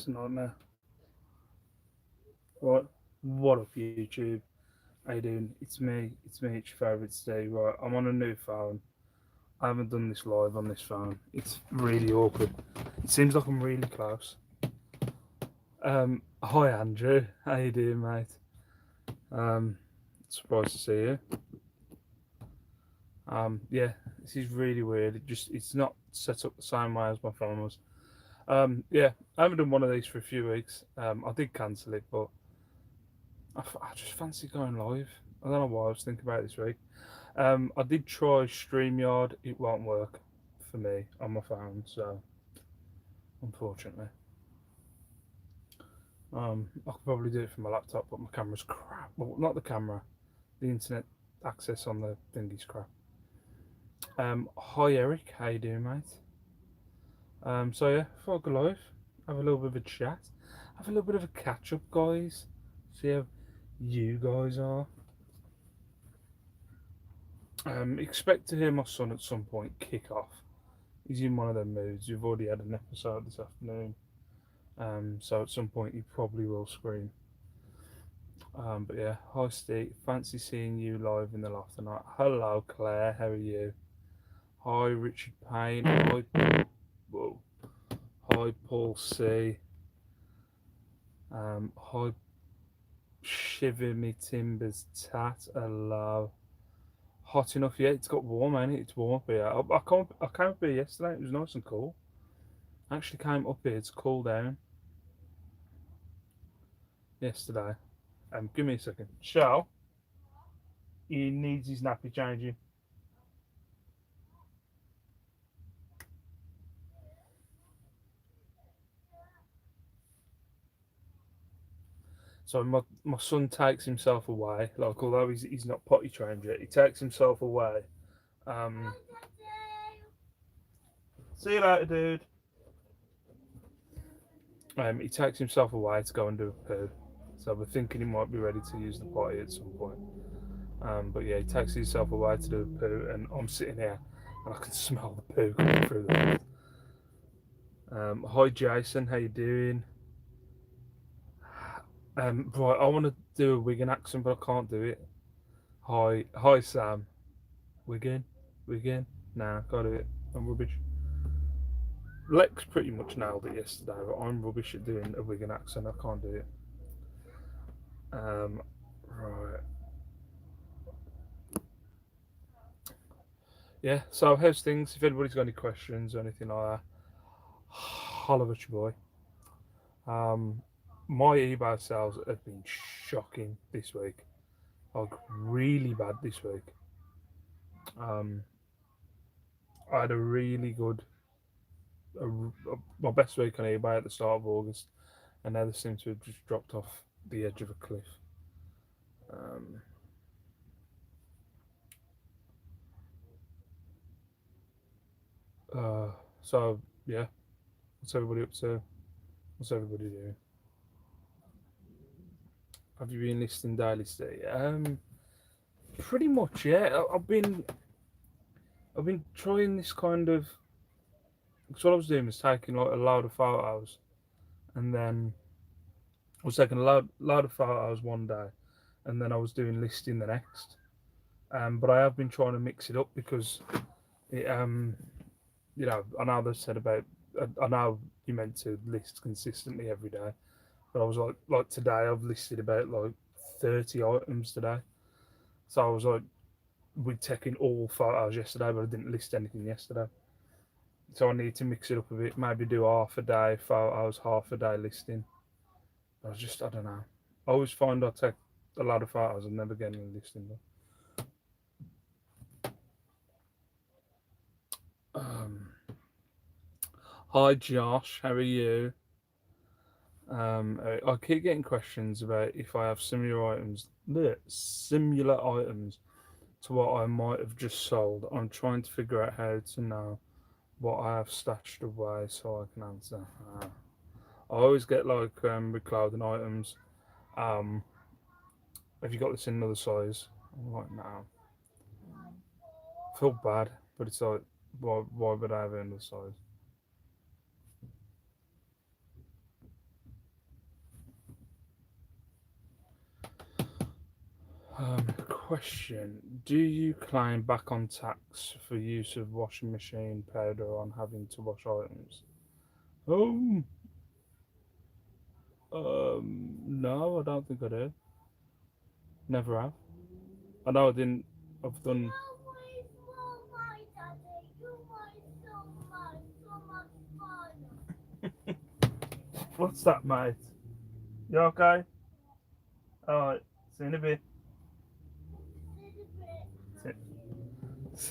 It's a nightmare. Right, what up, YouTube? How you doing? It's me. It's me. It's your favourite today. Right, I'm on a new phone. I haven't done this live on this phone. It's really awkward. It seems like I'm really close. Hi Andrew. How you doing, mate? Um, Surprised to see you. Yeah, this is really weird. It's not set up the same way as my phone was. Yeah, I haven't done one of these for a few weeks. I did cancel it, but I just fancy going live. I don't know why I was thinking about it this week. I did try StreamYard. It won't work for me on my phone, so unfortunately, I could probably do it from my laptop, but my camera's crap. Well, not the camera, the internet access on the thingy's crap. Hi Eric, how you doing, mate? So yeah, before I go live, have a little bit of a chat, have a little bit of a catch up, guys. See how you guys are. Expect to hear my son at some point kick off. He's in one of them moods. We've already had an episode this afternoon, so at some point he probably will scream. But yeah, hi Steve. Fancy seeing you live in the loft tonight. Hello Claire, how are you? Hi Richard Payne. Hi, whoa. Hi Paul C. Hi Shiver Me Timbers Tat. Hello. Hot enough yet? It's got warm, ain't it? It's warm up here. I came up here yesterday. It was nice and cool. I actually came up here to cool down yesterday. Give me a second. Shall he needs his nappy changing. So my son takes himself away. Like although he's not potty trained yet, he takes himself away. Um, See you later, dude. He takes himself away to go and do a poo. So we're thinking he might be ready to use the potty at some point. But yeah, he takes himself away to do a poo, and I'm sitting here and I can smell the poo coming through the. Hi Jason, how you doing? Right, I want to do a Wigan accent, but I can't do it. Hi Sam. Wigan, Wigan. Nah, can't do it. I'm rubbish. Lex pretty much nailed it yesterday, but I'm rubbish at doing a Wigan accent. I can't do it. Right. Yeah. So how's things? If anybody's got any questions or anything like that, holler at your boy. My eBay sales have been shocking this week. Like really bad this week. Um, I had a really good, my best week on eBay at the start of August, and now they seem to have just dropped off the edge of a cliff. Um, uh, so yeah, what's everybody up to? What's everybody doing? Have you been listing daily, Steve? Pretty much, yeah. I've been trying this kind of. Because what I was doing was taking like a load of photos, and then I was taking a load of photos one day, and then I was doing listing the next. But I have been trying to mix it up because it, I know they said about. I know you meant to list consistently every day, but I was like today I've listed about like 30 items today. So I was like, we'd taken all photos yesterday, but I didn't list anything yesterday. So I need to mix it up a bit. Maybe do half a day photos, half a day listing. I don't know. I always find I take a lot of photos and never get any listing done. Um, Hi Josh, how are you? I keep getting questions about if I have similar items to what I might have just sold. I'm trying to figure out how to know what I have stashed away so I can answer. I always get like with clothing items. Um, have you got this in another size? I'm like, no. I feel bad, but it's like, why would I have it in another size? Question: do you claim back on tax for use of washing machine powder on having to wash items? Um, no, I don't think I do. Never have. I know I didn't. I've done. What's that, mate? You okay? Alright, see you in a bit.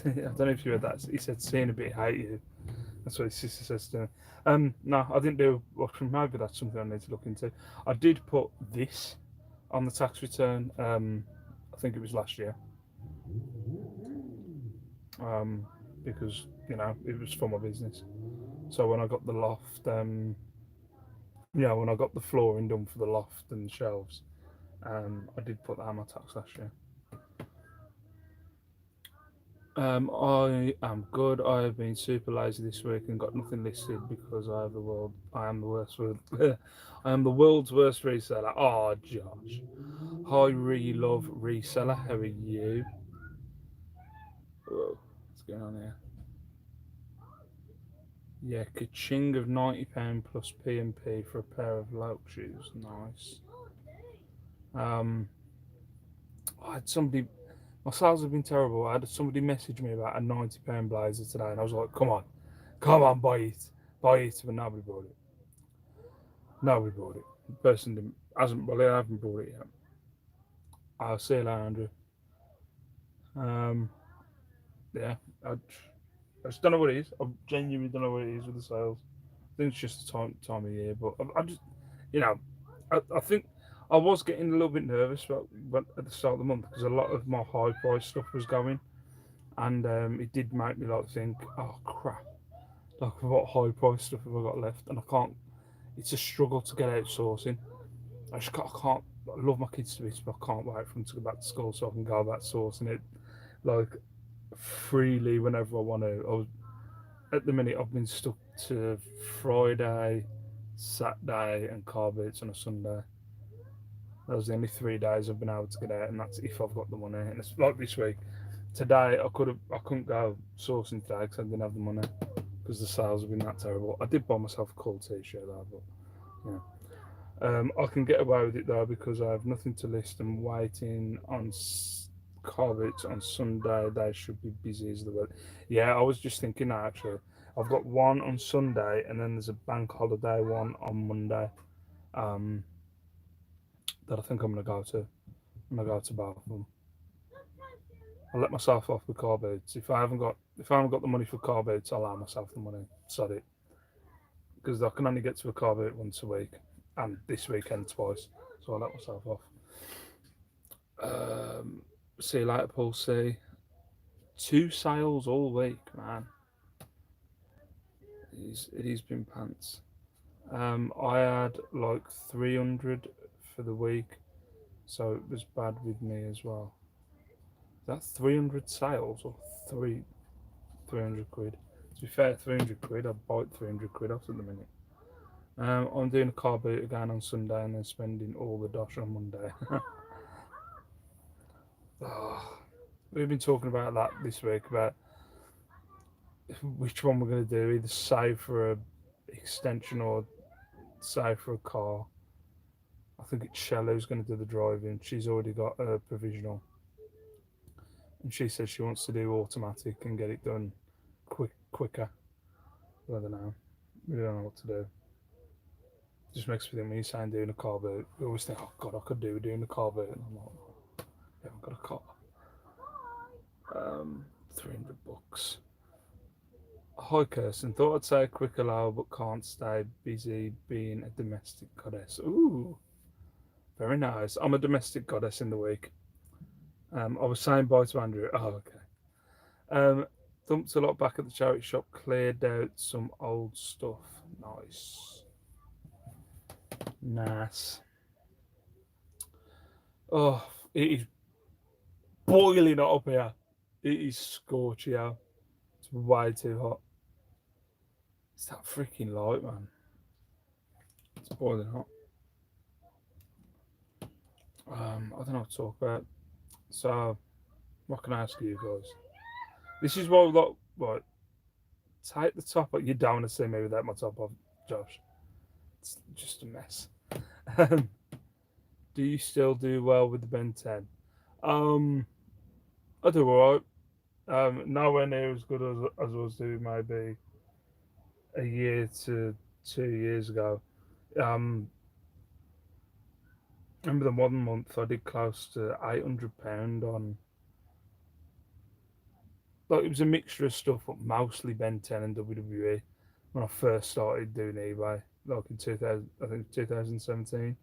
I don't know if you heard that. He said, "See you in a bit, hate you." That's what his sister says to me. No, I didn't do washroom. Maybe that's something I need to look into. I did put this on the tax return. I think it was last year. Um, because it was for my business. So when I got the loft, when I got the flooring done for the loft and the shelves, I did put that on my tax last year. I am good. I have been super lazy this week and got nothing listed because I am the worst. I am the world's worst reseller. Oh, Josh. Hi, love reseller. How are you? Whoa, what's going on here? Yeah, ka-ching of £90 plus P&P for a pair of Loft shoes. Nice. Um, I had somebody. My sales have been terrible. I had somebody message me about a £90 blazer today, and I was like, come on, buy it, but nobody bought it. Nobody bought it. The person didn't, hasn't, well, they haven't bought it yet. I'll see you later, Andrew. Um, yeah, I just don't know what it is. I genuinely don't know what it is with the sales. I think it's just the time of year, but I just, you know, I think I was getting a little bit nervous at the start of the month because a lot of my high price stuff was going, and it did make me like think, oh crap, like what high price stuff have I got left, and I can't. It's a struggle to get outsourcing. I can't. I love my kids to bits, but I can't wait for them to go back to school so I can go back sourcing it like freely whenever I want to. At the minute I've been stuck to Friday, Saturday, and car boots on a Sunday. Those are the only 3 days I've been able to get out, and that's if I've got the money. And it's like this week. Today I couldn't go sourcing today because I didn't have the money because the sales have been that terrible. I did buy myself a cool T-shirt though, but yeah. I can get away with it though because I have nothing to list and waiting on car boots on Sunday. They should be busy as the world. Yeah, I was just thinking that actually. I've got one on Sunday and then there's a bank holiday one on Monday. Um, that I think I'm gonna go to. I'm gonna go to both of them. I'll let myself off with car boots. If I haven't got the money for car boots, I'll allow myself the money. Sod it, because I can only get to a car boot once a week, and this weekend twice. So I'll let myself off. See you later, Paul C. 2 sales all week, man. It has been pants. I had like 300 for the week, so it was bad with me as well. That's 300 sales or 300 quid. To be fair, 300 quid. I bought 300 quid off at the minute. I'm doing a car boot again on Sunday and then spending all the dosh on Monday. Oh, we've been talking about that this week about which one we're going to do, either save for a extension or save for a car. I think it's Shella who's going to do the driving. She's already got a provisional, and she says she wants to do automatic and get it done quicker. I don't know. We don't know what to do. It just makes me think when you're saying doing a car boot, we always think, oh god, I could do doing a car boot, and I'm like, I haven't got a car. 300 bucks. Hi Kirsten, thought I'd say a quick allow but can't stay busy being a domestic goddess. Ooh, very nice. I'm a domestic goddess in the week. I was saying bye to Andrew. Oh, okay. Dumped a lot back at the charity shop, cleared out some old stuff. Nice. Nice. Oh, it is boiling hot up here. It is scorchy out. It's way too hot. It's that freaking light, man. It's boiling hot. I don't know what to talk about. So what can I ask you guys? This is what like right. Take the top off. You don't want to see me without my top off, Josh. It's just a mess. Um, do you still do well with the Ben 10? Um, I do alright. Nowhere near as good as I was doing maybe a year to 2 years ago. Um, remember the one month I did close to £800 on. Like it was a mixture of stuff, but mostly Ben 10 and WWE when I first started doing eBay, like in 2000, I think 2017.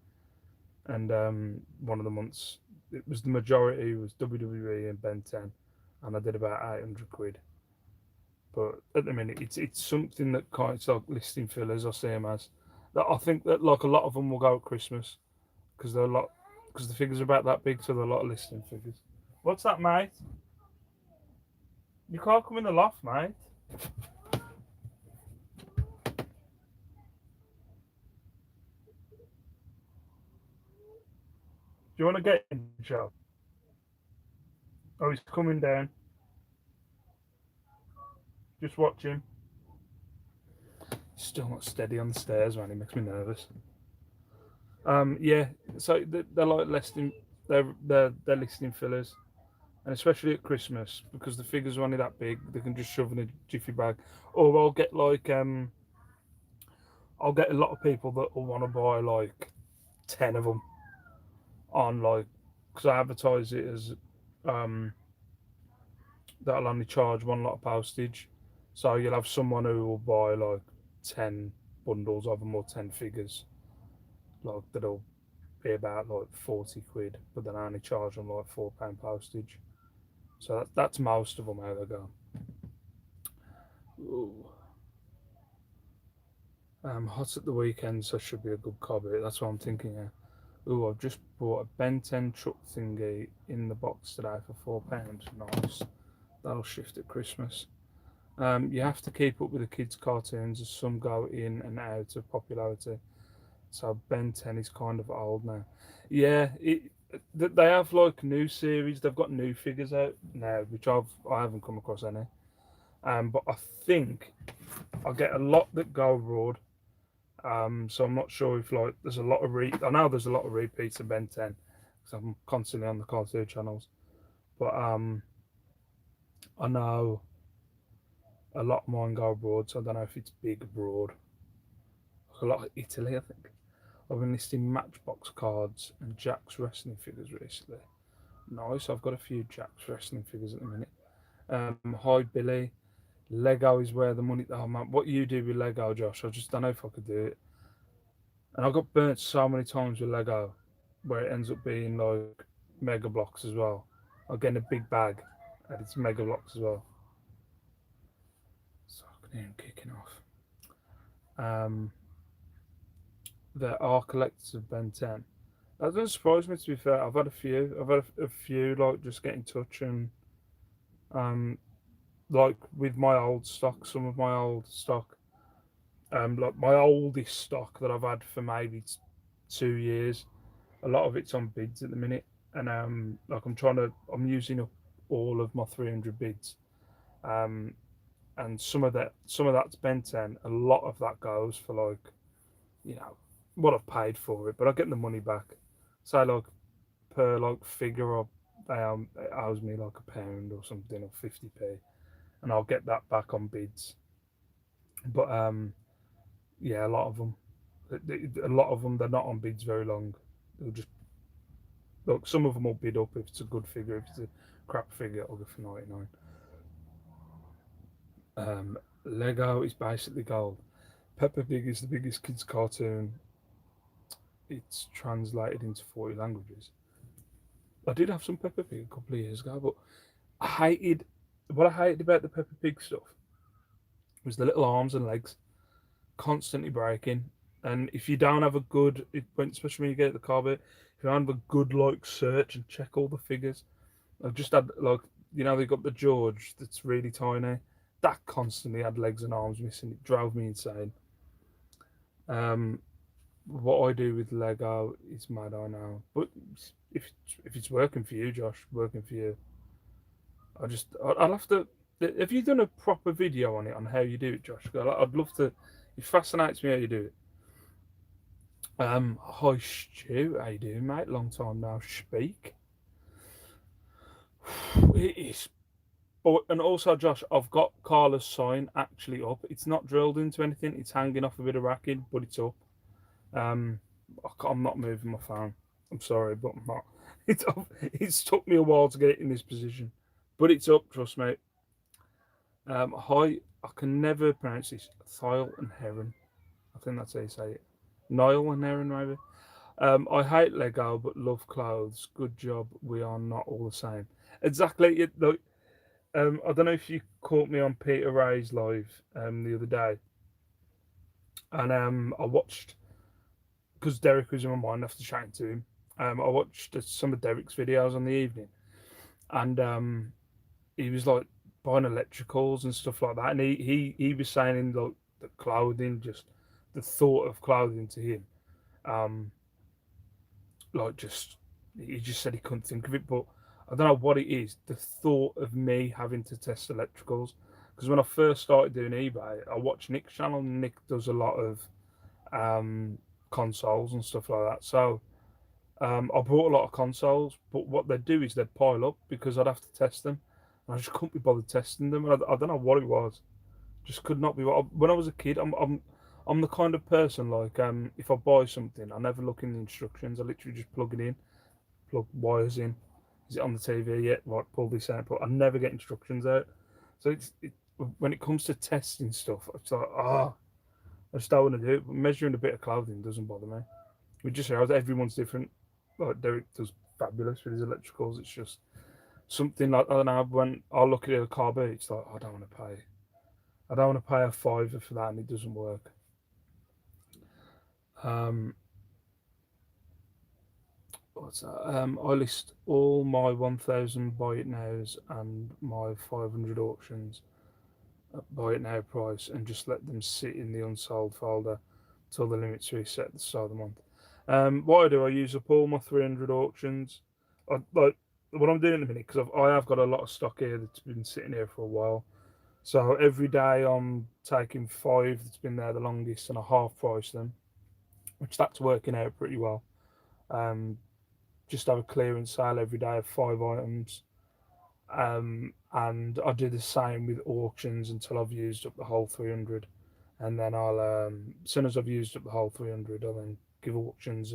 And one of the months, it was the majority was WWE and Ben 10, and I did about 800 quid. But at the minute, it's something that kind of like listing fillers. I see them as that. I think that like a lot of them will go at Christmas because they're a lot because the figures are about that big, so they're a lot of listing figures. What's that, mate? You can't come in the loft, mate. Do you want to get in, Joe? Oh, he's coming down. Just watch him. Still not steady on the stairs, man. He makes me nervous. Yeah. So they're like listing, they're listing fillers, and especially at Christmas because the figures are only that big, they can just shove in a jiffy bag. Or I'll get a lot of people that will want to buy like 10 of them on like because I advertise it as um that'll only charge one lot of postage. So you'll have someone who will buy like 10 bundles of them or 10 figures, like that'll be about like 40 quid, but then I only charge them like £4 postage. So that's most of them how they go. Ooh. Hot at the weekend, so should be a good cobby. That's what I'm thinking here. Ooh, I've just bought a Ben 10 truck thingy in the box today for £4. Nice. That'll shift at Christmas. You have to keep up with the kids' cartoons as some go in and out of popularity. So Ben 10 is kind of old now. Yeah, they have like new series. They've got new figures out now, which I haven't come across any. But I think I get a lot that go abroad. So I'm not sure if like there's a lot of I know there's a lot of repeats of Ben 10 because I'm constantly on the cartoon channels. But I know a lot of mine go abroad, so I don't know if it's big abroad. Like a lot of Italy, I think. I've been listing Matchbox cards and Jack's wrestling figures recently. Nice, I've got a few Jack's wrestling figures at the minute. Hi Billy. Lego is where the money. Oh man, what you do with Lego, Josh? I just don't know if I could do it. And I got burnt so many times with Lego, where it ends up being like Mega Blocks as well. I'm getting a big bag, and it's Mega Blocks as well. So I can hear him kicking off. Um, there are collectors of Ben 10. That doesn't surprise me, to be fair. I've had a few. I've had a few like just get in touch and um like with my old stock, some of my old stock, like my oldest stock that I've had for maybe 2 years. A lot of it's on bids at the minute, and like I'm using up all of my 300 bids, um, and some of that's Ben 10. A lot of that goes for like you know what I've paid for it, but I get the money back. So like per like figure, or it owes me like £1 or something or 50p, and I'll get that back on bids. But yeah, a lot of them, they're not on bids very long. They'll just look. Some of them will bid up if it's a good figure. If it's a crap figure, I'll go for 99. Lego is basically gold. Peppa Pig is the biggest kids cartoon. It's translated into 40 languages. I did have some Peppa Pig a couple of years ago, but I hated what I hated about the Peppa Pig stuff was the little arms and legs constantly breaking. And if you don't have a good, especially when you get the carpet, if you don't have a good like search and check all the figures, I've just had like they got the George that's really tiny. That constantly had legs and arms missing. It drove me insane. Um, what I do with Lego is mad, I know. But if it's working for you, Josh, working for you, I'll have to. Have you done a proper video on it on how you do it, Josh? I'd love to. It fascinates me how you do it. Hi Stu, how you doing, mate? Long time now speak. It is. Oh, and also, Josh, I've got Carla's sign actually up. It's not drilled into anything. It's hanging off a bit of racking, but it's up. Um, I'm not moving my phone. I'm sorry, but I'm not. It's took me a while to get it in this position, but it's up. Trust me. Hi, I can never pronounce this. Thyle and Heron. I think that's how you say it. Niall and Heron, maybe. I hate Lego, but love clothes. Good job. We are not all the same. Exactly. I don't know if you caught me on Peter Ray's live the other day, and I watched because Derek was in my mind after chatting to him. I watched some of Derek's videos on the evening, and he was like buying electricals and stuff like that, and he was saying in like the clothing, just the thought of clothing to him, um, like just he just said he couldn't think of it, but I don't know what it is. The thought of me having to test electricals, because when I first started doing eBay, I watched Nick's channel. Nick does a lot of um, consoles and stuff like that. So I bought a lot of consoles, but what they'd do is they'd pile up because I'd have to test them, and I just couldn't be bothered testing them. And I don't know what it was, just could not be. When I was a kid, I'm the kind of person like if I buy something, I never look in the instructions. I literally just plug it in, plug wires in. Is it on the TV yet? Right, pull this out. But I never get instructions out. So when it comes to testing stuff, it's like I just don't want to do it. But measuring a bit of clothing doesn't bother me. We just shows everyone's different. Like Derek does fabulous with his electricals. It's just something like I don't know. When I look at a car boot, it's like I don't want to pay. I don't want to pay a fiver for that, and it doesn't work. Um, what's that? I list all my 1,000 buy it nows and my 500 auctions at buy it now price, and just let them sit in the unsold folder till the limits reset at the start of the month. What I do, I use up all my 300 auctions. Like what I'm doing at the minute, because I have got a lot of stock here that's been sitting here for a while. So every day I'm taking five that's been there the longest, and I half price them, which that's working out pretty well. Um, just have a clearance sale every day of five items. And I do the same with auctions until I've used up the whole 300, and then as soon as I've used up the whole 300, I'll then give auctions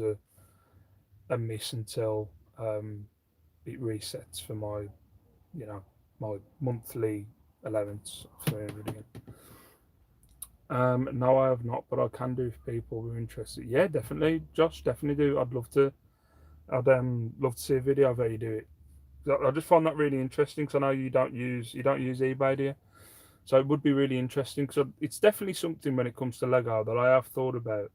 a miss until it resets for my, you know, my monthly allowance of 300 again. No, I have not, but I can do if people were interested. Yeah, definitely, Josh, definitely do. I'd love to. I'd love to see a video of how you do it. I just find that really interesting because I know you don't use eBay, do you? So it would be really interesting because it's definitely something when it comes to Lego that I have thought about.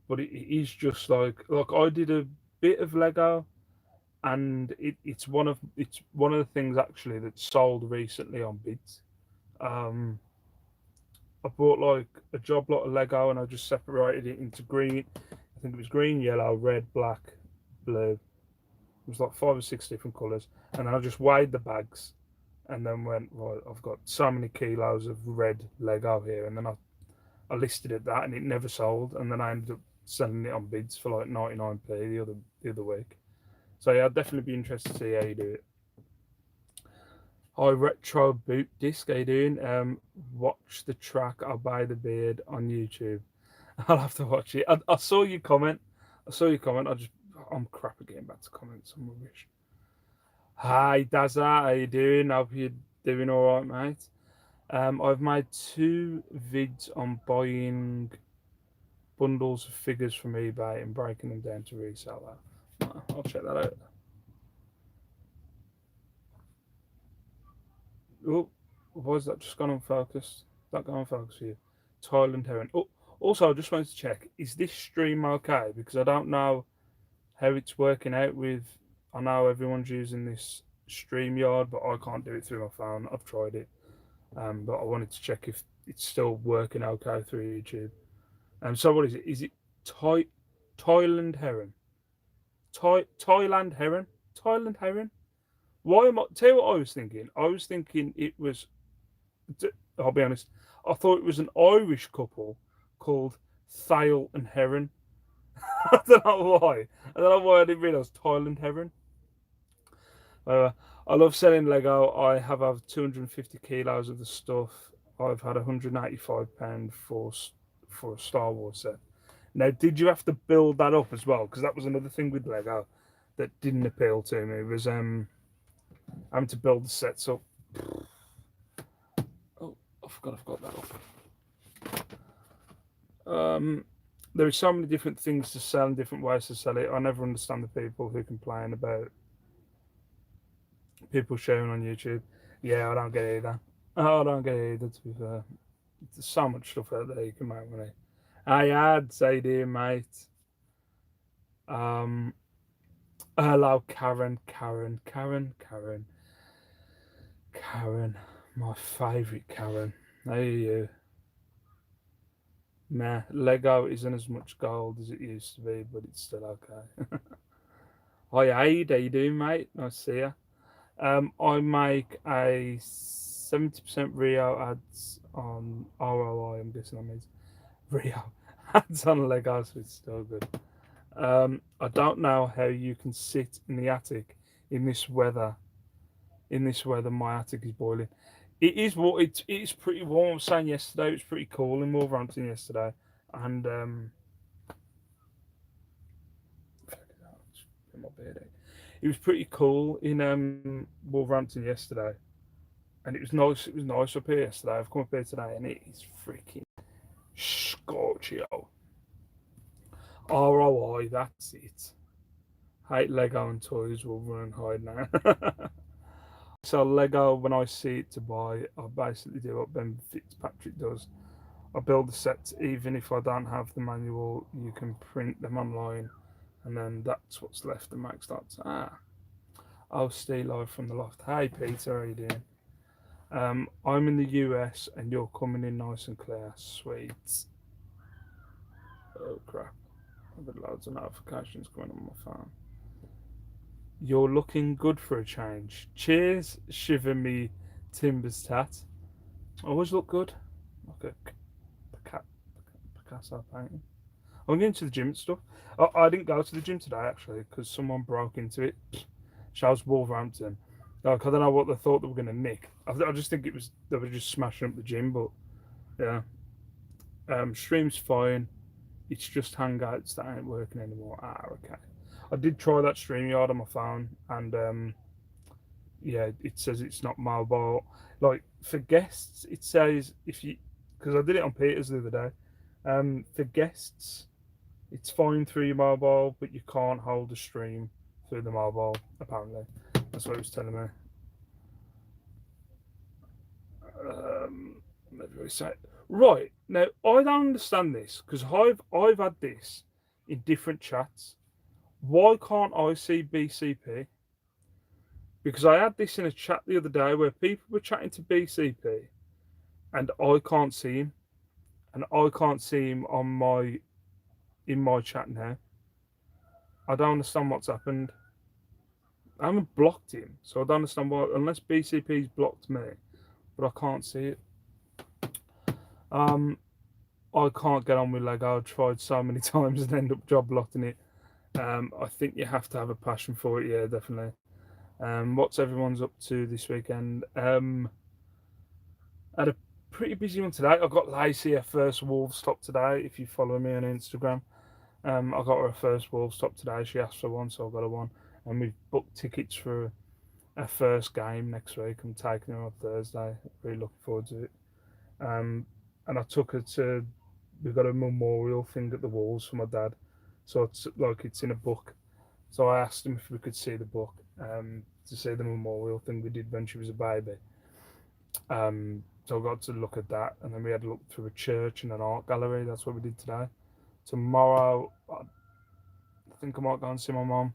But it is just like I did a bit of Lego, and it's one of the things actually that sold recently on bids. Um, I bought like a job lot of Lego, and I just separated it into green. I think it was green, yellow, red, black, blue. It was like five or six different colours, and then I just weighed the bags, and then went right. I've got so many kilos of red Lego here, and then I listed it that, and it never sold, and then I ended up selling it on bids for like 99p the other week. So yeah, I'd definitely be interested to see how you do it. Hi Retro Boot Disc, how you doing? Watch the track I'll Buy the Beard on YouTube. I'll have to watch it. I saw your comment. I saw your comment. I'm crap at getting back to comments. I'm rubbish. Hi Dazza, how you doing? Hope you're doing all right, mate. I've made two vids on buying bundles of figures from eBay and breaking them down to resell that. I'll check that out. Oh, why is that just gone unfocused? That gone unfocused for you? Thailand Heron. Oh, also, I just wanted to check, is this stream okay? Because I don't know how it's working out with. I know everyone's using this StreamYard, but I can't do it through my phone. I've tried it. But I wanted to check if it's still working okay through YouTube. So what is it? Is it Thai, Thailand heron. Thailand heron. Thailand heron. Why am I? Tell you what I was thinking. I was thinking it was. I'll be honest. I thought it was an Irish couple called Thale and Heron. I don't know why. I don't know why I didn't realise Thailand heron. Uh, I love selling Lego. I have 250 kilos of the stuff. I've had £185 for a Star Wars set. Now, did you have to build that up as well? Because that was another thing with Lego that didn't appeal to me. Was having to build the sets up. Oh, I forgot I've got that up. There are so many different things to sell and different ways to sell it. I never understand the people who complain about people sharing on YouTube. Yeah, I don't get it either. I don't get it either, to be fair. There's so much stuff out there you can make money. I had say dear mate. Um Hello Karen, my favourite Karen. How are you? Nah, Lego isn't as much gold as it used to be, but it's still okay. Hi Aid, how you doing, mate? Nice to see you. I make a 70% Rio ads on ROI, I'm guessing that means Rio ads on Lego, so it's still good. I don't know how you can sit in the attic in this weather. In this weather, my attic is boiling. It is what it's pretty warm. I was saying yesterday it was pretty cool in Wolverhampton yesterday, and my beard out. It was pretty cool in Wolverhampton yesterday, and it was nice. It was nice up here yesterday. I've come up here today, and it is freaking scorchio. ROI, that's it. Hate Lego and toys will run and hide now. So Lego, when I see it to buy, I basically do what Ben Fitzpatrick does. I build the sets even if I don't have the manual. You can print them online, and then that's what's left. And Max starts. I'll stay live from the loft. Hey Peter, how you doing? I'm in the US, and you're coming in nice and clear. Sweet. Oh crap! I've got loads of notifications going on my phone. You're looking good for a change. Cheers, shiver me timbers tat. Always look good. Like a Picasso painting. I'm getting to the gym and stuff. I didn't go to the gym today actually because someone broke into it. Shouts Wolverhampton. Like I don't know what they thought they were going to nick. I just think it was they were just smashing up the gym. But yeah, stream's fine. It's just Hangouts that ain't working anymore. Okay. I did try that StreamYard on my phone, and yeah, it says it's not mobile. Like for guests, it says if you because I did it on Peter's the other day. For guests, it's fine through your mobile, but you can't hold a stream through the mobile. Apparently, that's what it was telling me. Let me say. Right now, I don't understand this because I've had this in different chats. Why can't I see BCP? Because I had this in a chat the other day where people were chatting to BCP, and I can't see him, and I can't see him on in my chat now. I don't understand what's happened. I haven't blocked him, so I don't understand why. Unless BCP's blocked me, but I can't see it. I can't get on with Lego. I've tried so many times and end up job blotting it. I think you have to have a passion for it. Yeah, definitely. What's everyone's up to this weekend? I had a pretty busy one today. I got Lacey her first Wolves top today. If you follow me on Instagram, I got her first Wolves top today. She asked for one, so I got her one. And we've booked tickets for her first game next week. I'm taking her on Thursday. Really looking forward to it. And I took her to. We've got a memorial thing at the walls for my dad, so it's in a book. So I asked him if we could see the book, to see the memorial thing we did when she was a baby. So I got to look at that, and then we had to look through a church and an art gallery. That's what we did today. Tomorrow, I think I might go and see my mum.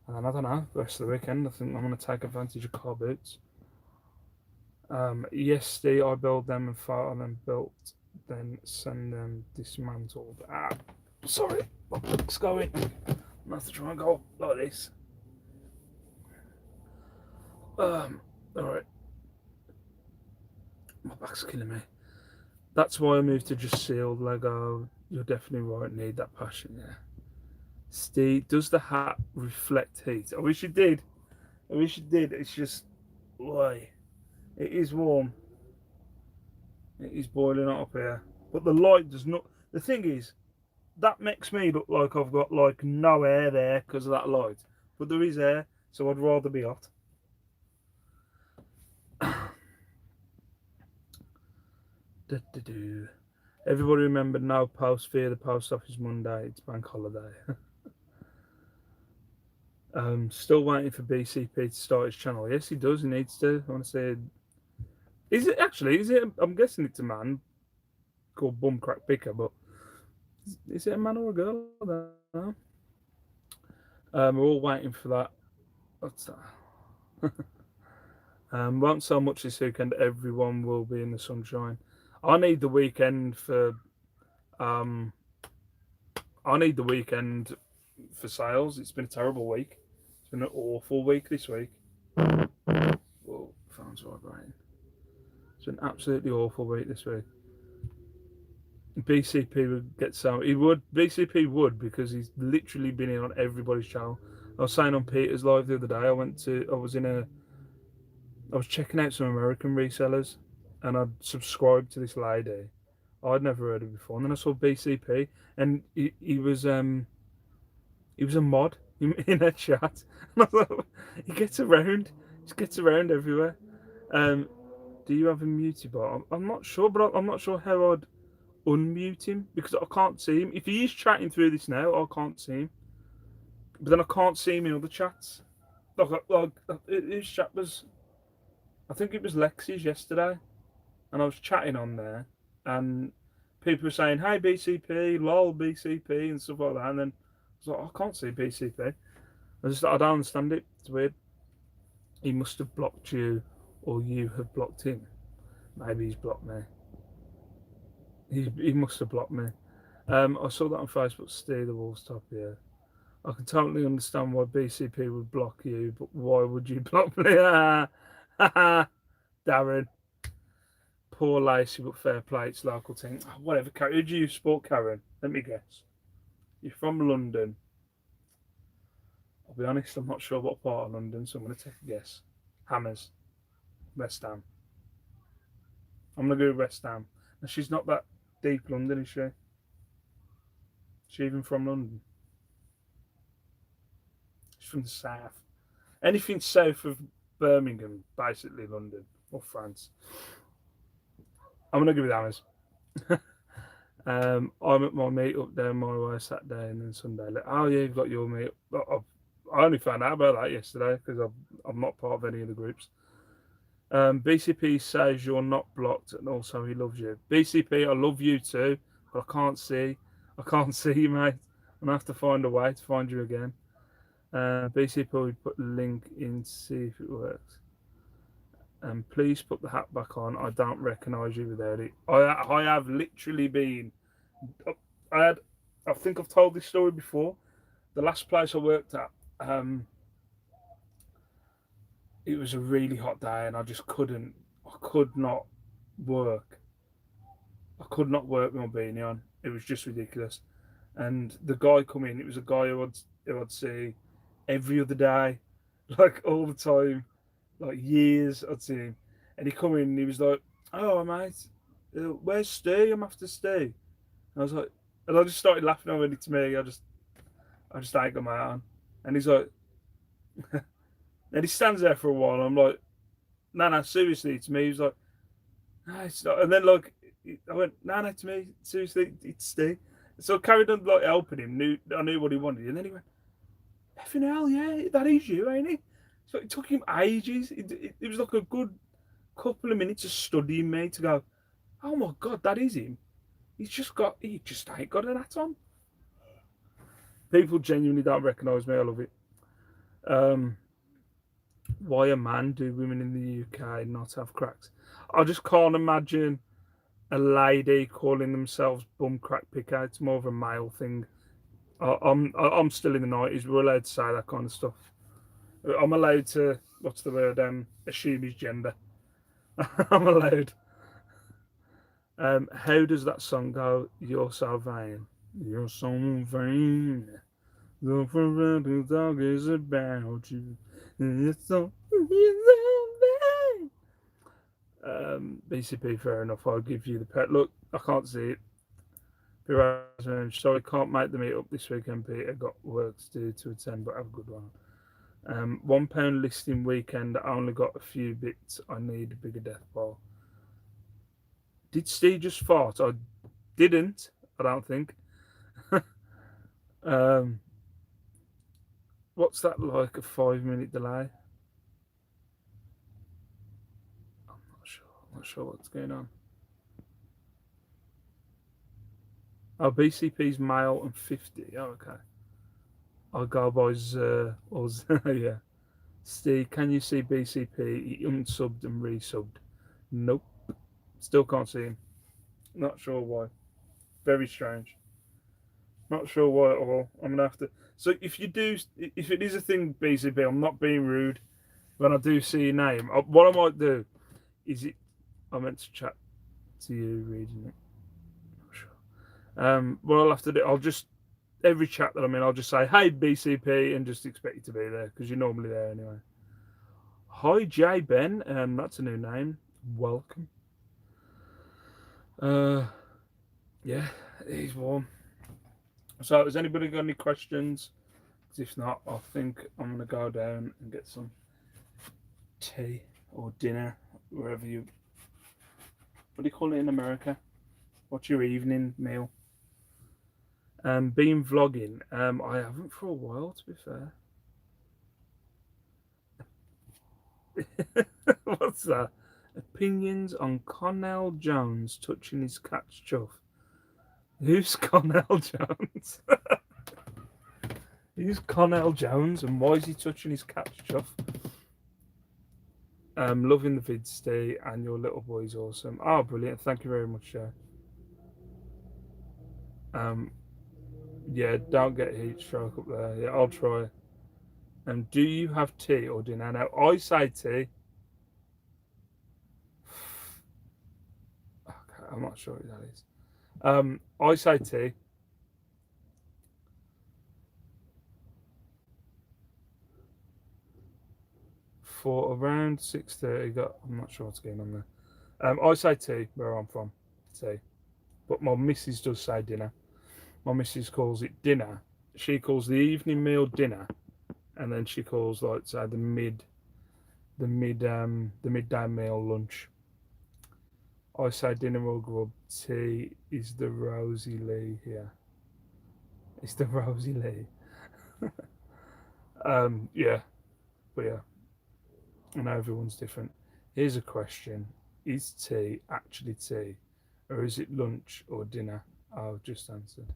And then I don't know, the rest of the weekend, I think I'm going to take advantage of car boots. Yesterday, I built them and photo them built, then send them dismantled. Sorry, my back's going. I have to try and go like this. Alright, my back's killing me. That's why I moved to just sealed Lego. You're definitely right, need that passion, yeah. Steve, does the hat reflect heat? I wish it did. I wish it did. It's just, why? It is warm. It is boiling up here. But the light does not. The thing is, that makes me look like I've got like no air there because of that light. But there is air, so I'd rather be hot. Everybody remember no post via the post office Monday. It's bank holiday. Still waiting for BCP to start his channel. Yes, he does. He needs to. I want to say, is it actually? Is it? I'm guessing it's a man called Bumcrack Picker, but is it a man or a girl? I don't know. We're all waiting for that. What's that? Won't so much this weekend. Everyone will be in the sunshine. I need the weekend for. I need the weekend for sales. It's been a terrible week. It's been an awful week this week. Whoa, phone's vibrating. It's been an absolutely awful week this week. BCP would get some. He would. BCP would because he's literally been in on everybody's channel. I was saying on Peter's live the other day. I was checking out some American resellers, and I'd subscribed to this lady. I'd never heard of before, and then I saw BCP, and he was a mod in her chat. And I thought, he gets around. He gets around everywhere. Do you have a muted bot? I'm not sure, but I'm not sure how I'd unmute him because I can't see him. If he is chatting through this now, I can't see him. But then I can't see him in other chats. Like his chat was, I think it was Lexi's yesterday, and I was chatting on there, and people were saying, "Hey BCP, lol BCP," and stuff like that. And then I was like, I can't see BCP. I don't understand it. It's weird. He must have blocked you, or you have blocked him. Maybe he's blocked me. He must have blocked me. I saw that on Facebook. Steer the Wolves top here. I can totally understand why BCP would block you, but why would you block me? Darren. Poor Lacey, but fair play. It's local team. Whatever. Who do you support, Karen? Let me guess. You're from London. I'll be honest, I'm not sure what part of London, so I'm going to take a guess. Hammers. West Ham. I'm going to go West Ham. And she's not that deep London, is she? Is she even from London? She's from the south. Anything south of Birmingham, basically London or France. I'm going to go with Hammers. I'm at my meet up down my way Saturday and then Sunday. Like, oh yeah, you've got your meet. I only found out about that yesterday because I'm not part of any of the groups. BCP says you're not blocked and also he loves you. BCP, I love you too, but I can't see you, mate. I'm gonna have to find a way to find you again. BCP, we put the link in to see if it works. And please put the hat back on. I don't recognise you without it. I have literally been. I think I've told this story before. The last place I worked at, it was a really hot day, and I could not work. I could not work with my beanie on. It was just ridiculous. And the guy come in. It was a guy who I'd see every other day, like all the time, like years. I'd see him, and he come in. And he was like, "Oh mate, where's Steve? I'm after Steve." And I was like, and I just started laughing already to me. I just ain't got my hat on, and he's like, and he stands there for a while. And I'm like, no, seriously, it's me. He's like, no, it's not. And then like, I went, no, to me, seriously, it's Steve. So I carried on like helping him. I knew what he wanted, and then he went, effing hell, yeah, that is you, ain't it? So it took him ages. It was like a good couple of minutes of studying me to go, oh my god, that is him. He just ain't got an hat on. People genuinely don't recognise me. I love it. Why a man do women in the UK not have cracks? I just can't imagine a lady calling themselves bum crack picker. It's more of a male thing. I'm still in the 90s. We're allowed to say that kind of stuff. I'm allowed to, what's the word? Assume his gender. I'm allowed. How does that song go? You're so vain. You're so vain. The forever dog is about you. It's so vain. BCP, fair enough. I'll give you the pet. Look, I can't see it. Sorry, can't make the meet up this weekend, Peter. Got work to do to attend, but have a good one. £1 listing weekend. I only got a few bits. I need a bigger death ball. Did Steve just fart? I didn't. I don't think. What's that like? A 5-minute delay? I'm not sure. I'm not sure what's going on. Oh, BCP's male and 50. Oh, okay. I'll go by yeah. Steve, can you see BCP? He unsubbed and resubbed. Nope. Still can't see him. Not sure why. Very strange. Not sure why at all. I'm gonna have to. So if it is a thing, BCP, I'm not being rude. When I do see your name, what I might do is I meant to chat to you reading it. Not sure. What I'll have to do, I'll just every chat that I'm in, I'll just say, "Hey BCP," and just expect you to be there because you're normally there anyway. Hi J Ben, that's a new name. Welcome. Yeah, it is warm. So, has anybody got any questions? If not, I think I'm gonna go down and get some tea or dinner, wherever you. What do you call it in America? What's your evening meal? Been vlogging. I haven't for a while, to be fair. What's that? Opinions on Connell Jones touching his cat's chuff. Who's Connell Jones? Who's Connell Jones and why is he touching his cat's chuff? Loving the vid, Steve, and your little boy's awesome. Oh, brilliant! Thank you very much, Joe. Yeah, don't get heat stroke up there. Yeah, I'll try. Do you have tea or dinner? Now, I say tea. Okay, I'm not sure what that is. I say tea. For around 6:30, I'm not sure what's going on there. I say tea where I'm from, tea. But my missus does say dinner. My missus calls it dinner. She calls the evening meal dinner, and then she calls like say the midday meal lunch. I say dinner or grub. Tea is the Rosie Lee here. It's the Rosie Lee. Yeah, but yeah, I know everyone's different. Here's a question: is tea actually tea, or is it lunch or dinner? I've just answered.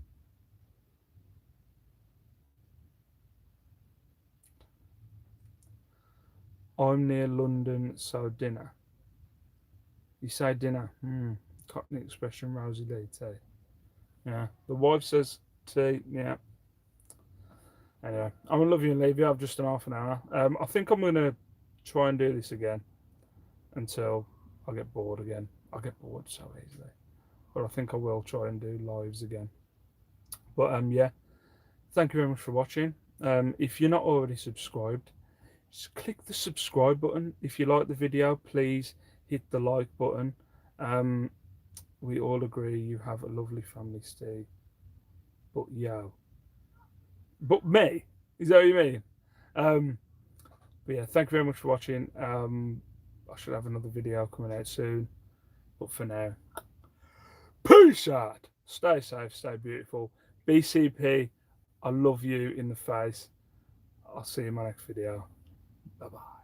I'm near London, so dinner. You say dinner. Cockney expression, Rosie Lee, tea. Yeah. The wife says tea. Yeah. Anyway, I'm gonna love you and leave you. I've just done half an hour. I think I'm gonna try and do this again until I get bored again. I get bored so easily, but I think I will try and do lives again. But yeah, thank you very much for watching. If you're not already subscribed, just click the subscribe button. If you like the video, please hit the like button. We all agree you have a lovely family, Steve. But but me, is that what you mean? But yeah, thank you very much for watching. I should have another video coming out soon. But for now, peace out. Stay safe, stay beautiful. BCP, I love you in the face. I'll see you in my next video. Bye bye.